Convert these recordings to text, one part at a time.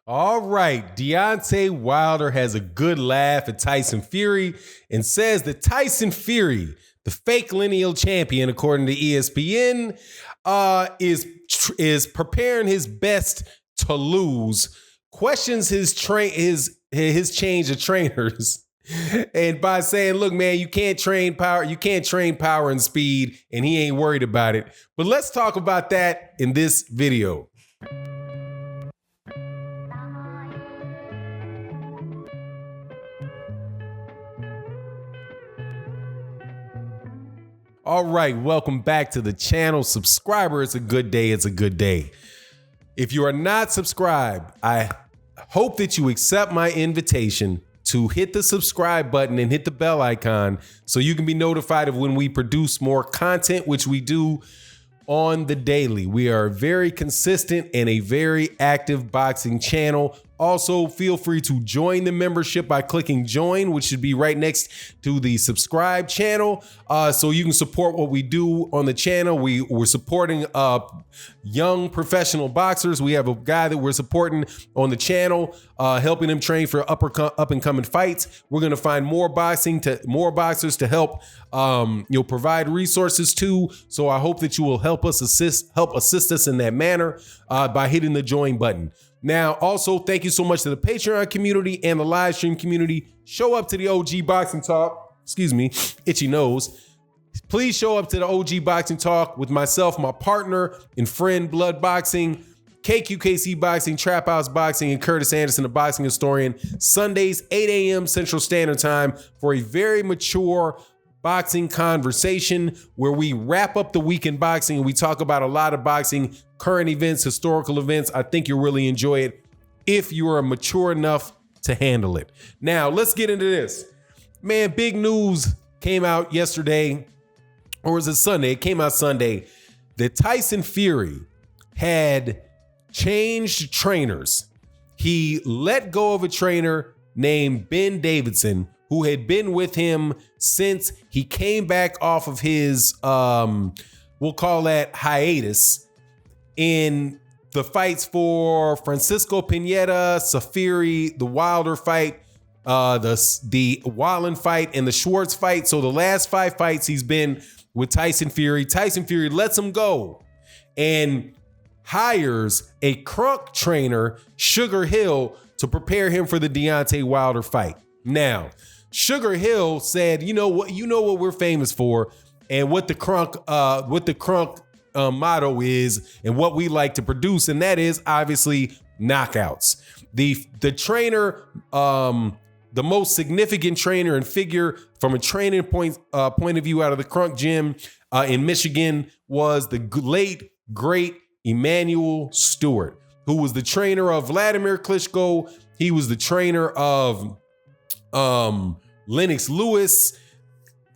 All right, Deontay Wilder has a good laugh at Tyson Fury and says that Tyson Fury, the fake lineal champion, according to ESPN, is preparing his best to lose. Questions his change of trainers, and by saying, "Look, man, you can't train power and speed," and he ain't worried about it. But let's talk about that in this video. All right, welcome back to the channel. Subscriber, it's a good day. It's a good day. If you are not subscribed, I hope that you accept my invitation to hit the subscribe button and hit the bell icon so you can be notified of when we produce more content, which we do on the daily. We are very consistent and a very active boxing channel. Also, feel free to join the membership by clicking join, which should be right next to the subscribe channel. So you can support what we do on the channel. We're supporting young professional boxers. We have a guy that we're supporting on the channel, helping him train for up and coming fights. We're going to find more boxers to help provide resources to. So I hope that you will help assist us in that manner by hitting the join button. Now, also, thank you so much to the Patreon community and the live stream community. Show up to the OG Boxing Talk. Excuse me, itchy nose. Please show up to the OG Boxing Talk with myself, my partner and friend, Blood Boxing, KQKC Boxing, Trap House Boxing, and Curtis Anderson, the boxing historian. Sundays, 8 a.m. Central Standard Time for a very mature boxing conversation where we wrap up the week in boxing and we talk about a lot of boxing, current events, historical events. I think you'll really enjoy it if you are mature enough to handle it. Now, let's get into this. Man, big news came out yesterday, or was it Sunday? It came out Sunday that Tyson Fury had changed trainers. He let go of a trainer named Ben Davidson, who had been with him since he came back off of his, we'll call that hiatus, in the fights for Francisco Pineda, Safiri, the Wilder fight, the Wallen fight, and the Schwartz fight. So the last 5 fights he's been with Tyson Fury. Tyson Fury lets him go and hires a crunk trainer, Sugar Hill, to prepare him for the Deontay Wilder fight. Now, Sugar Hill said, you know what we're famous for, and what the crunk motto is, and what we like to produce, and that is obviously knockouts. The trainer, the most significant trainer and figure from a training point of view out of the crunk gym in Michigan was the late great Emanuel Stewart, who was the trainer of Vladimir Klitschko. He was the trainer of Lennox Lewis.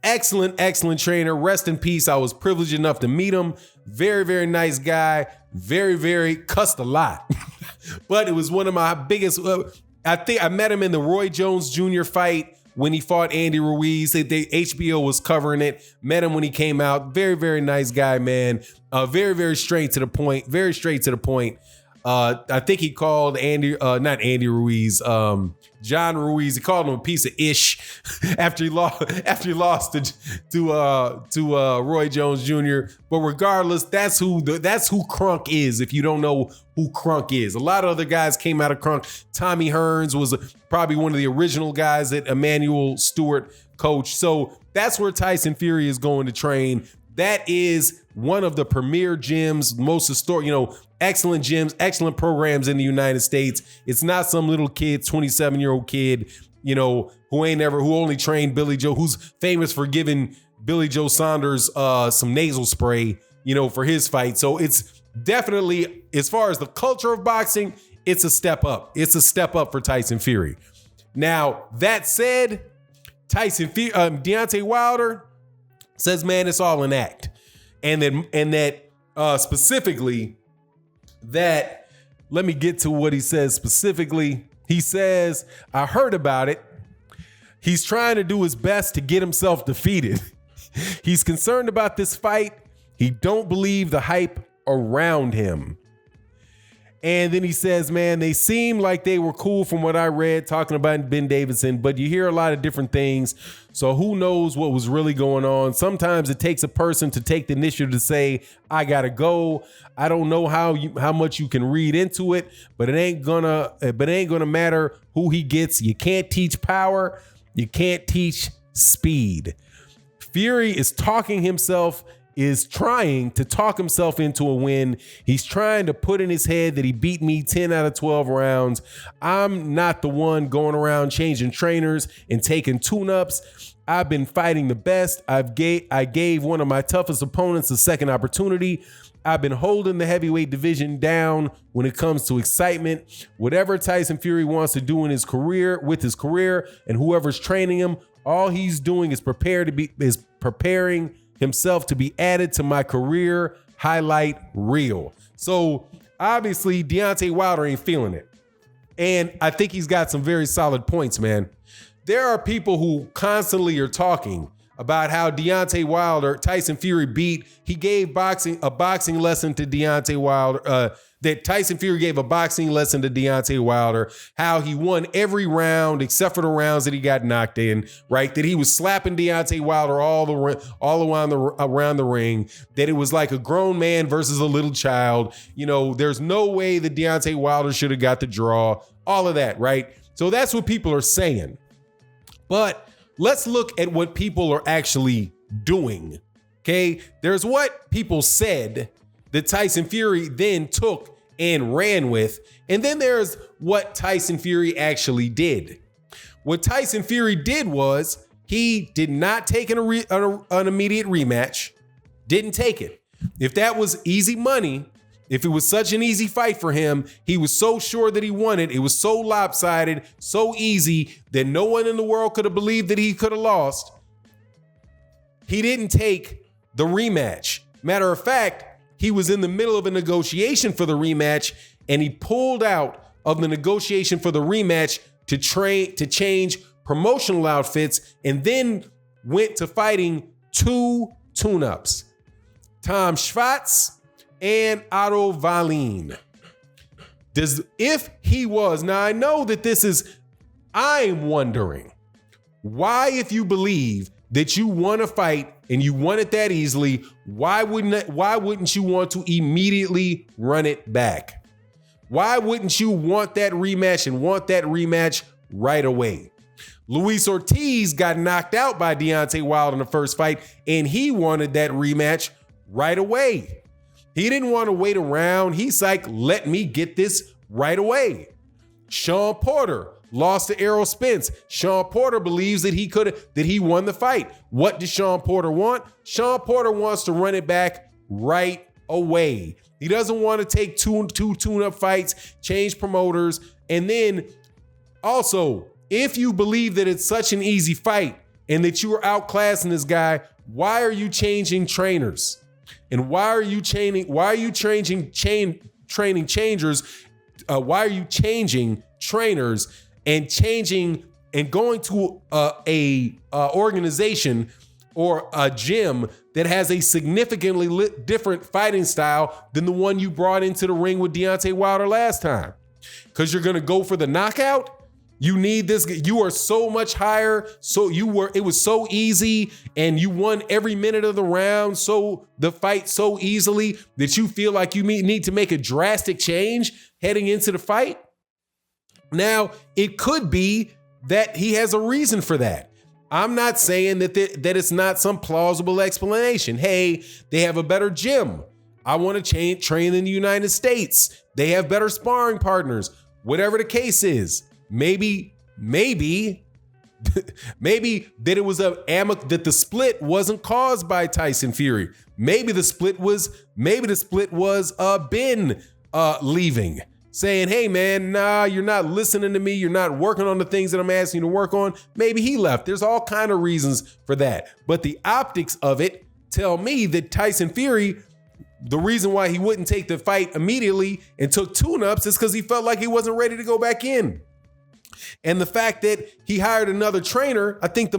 Excellent trainer. Rest in peace. I was privileged enough to meet him. Very, very nice guy. Very cussed a lot. But it was one of my biggest, I think I met him in the Roy Jones Jr. fight when he fought Andy Ruiz. HBO was covering it. Met him when he came out. Very nice guy, man. Very straight to the point. Very straight to the point. I think he called not Andy Ruiz, John Ruiz. He called him a piece of ish after he lost to Roy Jones Jr. But regardless, that's who Crunk is. If you don't know who Crunk is, a lot of other guys came out of Crunk. Tommy Hearns was probably one of the original guys that Emanuel Stewart coached. So that's where Tyson Fury is going to train. That is one of the premier gyms, most historic, excellent gyms, excellent programs in the United States. It's not some little kid, 27-year-old kid, who only trained Billy Joe, who's famous for giving Billy Joe Saunders some nasal spray, for his fight. So it's definitely, as far as the culture of boxing, it's a step up. It's a step up for Tyson Fury. Now, that said, Deontay Wilder says, man, it's all an act. And that specifically, that, let me get to what he says specifically. He says, I heard about it. He's trying to do his best to get himself defeated. He's concerned about this fight. He don't believe the hype around him. And then he says, man, they seem like they were cool from what I read, talking about Ben Davidson, but you hear a lot of different things. So who knows what was really going on? Sometimes it takes a person to take the initiative to say, I got to go. I don't know how much you can read into it, but it ain't gonna matter who he gets. You can't teach power. You can't teach speed. Fury is trying to talk himself into a win. He's trying to put in his head that he beat me 10 out of 12 rounds. I'm not the one going around changing trainers and taking tune-ups. I've been fighting the best. I gave one of my toughest opponents a second opportunity. I've been holding the heavyweight division down when it comes to excitement. Whatever Tyson Fury wants to do in his career, and whoever's training him, all he's doing is preparing himself to be added to my career highlight reel. So obviously Deontay Wilder ain't feeling it. And I think he's got some very solid points, man. There are people who constantly are talking about how Tyson Fury gave a boxing lesson to Deontay Wilder, that Tyson Fury gave a boxing lesson to Deontay Wilder, how he won every round except for the rounds that he got knocked in, right? That he was slapping Deontay Wilder all around the ring, that it was like a grown man versus a little child. You know, there's no way that Deontay Wilder should have got the draw, all of that, right? So that's what people are saying. But let's look at what people are actually doing, okay? There's what people said that Tyson Fury then took and ran with, and then there's what Tyson Fury actually did. What Tyson Fury did was he did not take an immediate rematch, didn't take it. If that was easy money, if it was such an easy fight for him, he was so sure that he won it, it was so lopsided, so easy that no one in the world could have believed that he could have lost, he didn't take the rematch. Matter of fact, he was in the middle of a negotiation for the rematch, and he pulled out of the negotiation for the rematch to change promotional outfits, and then went to fighting two tune-ups, Tom Schwartz and Otto Wallin. Now I know that I'm wondering why, if you believe that you won a fight and you won it that easily, why wouldn't you want to immediately run it back? Why wouldn't you want that rematch right away? Luis Ortiz got knocked out by Deontay Wilder in the first fight, and he wanted that rematch right away. He didn't want to wait around. He's like, let me get this right away. Sean Porter lost to Errol Spence. Sean Porter believes that he won the fight. What does Sean Porter want? Sean Porter wants to run it back right away. He doesn't want to take two tune-up fights, change promoters. And then also, if you believe that it's such an easy fight and that you are outclassing this guy, why are you changing trainers? And why are you changing trainers and changing and going to a organization or a gym that has a significantly different fighting style than the one you brought into the ring with Deontay Wilder last time? Because you're going to go for the knockout? You need this. You are so much higher. It was so easy, and you won every minute of the round. So the fight so easily that you feel like you need to make a drastic change heading into the fight. Now, it could be that he has a reason for that. I'm not saying that it's not some plausible explanation. Hey, they have a better gym. I want to train in the United States. They have better sparring partners. Whatever the case is. Maybe that it was that the split wasn't caused by Tyson Fury. Maybe the split was Ben leaving, saying, "Hey man, nah, you're not listening to me. You're not working on the things that I'm asking you to work on." Maybe he left. There's all kind of reasons for that. But the optics of it tell me that Tyson Fury, the reason why he wouldn't take the fight immediately and took tune-ups is because he felt like he wasn't ready to go back in. And the fact that he hired another trainer, I think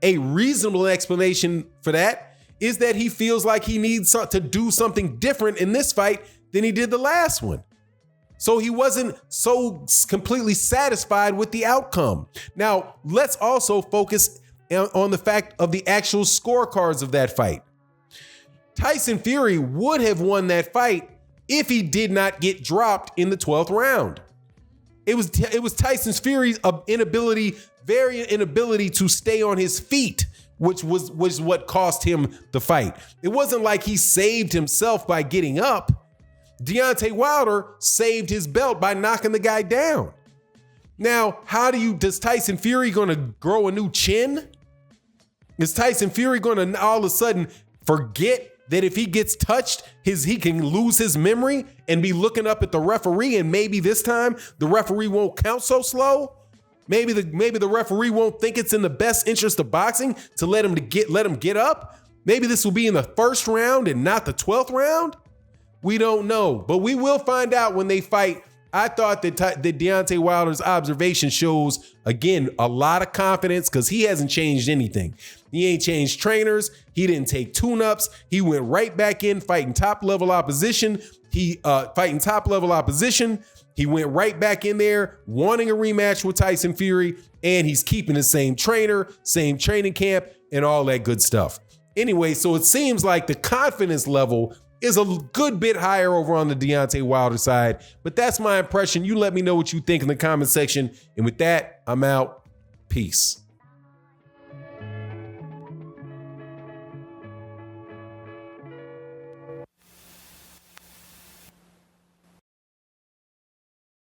a reasonable explanation for that is that he feels like he needs to do something different in this fight than he did the last one. So he wasn't so completely satisfied with the outcome. Now, let's also focus on the fact of the actual scorecards of that fight. Tyson Fury would have won that fight if he did not get dropped in the 12th round. It was Tyson Fury's inability to stay on his feet, which was what cost him the fight. It wasn't like he saved himself by getting up. Deontay Wilder saved his belt by knocking the guy down. Now, does Tyson Fury gonna grow a new chin? Is Tyson Fury gonna all of a sudden forget that if he gets touched, he can lose his memory and be looking up at the referee, and maybe this time the referee won't count so slow? Maybe the referee won't think it's in the best interest of boxing to let him get up? Maybe this will be in the first round and not the 12th round? We don't know, but we will find out when they fight. I thought that Deontay Wilder's observation shows, again, a lot of confidence because he hasn't changed anything. He ain't changed trainers. He didn't take tune-ups. He went right back in fighting top-level opposition. He went right back in there wanting a rematch with Tyson Fury, and he's keeping the same trainer, same training camp, and all that good stuff. Anyway, so it seems like the confidence level is a good bit higher over on the Deontay Wilder side, but that's my impression. You let me know what you think in the comment section. And with that, I'm out. Peace.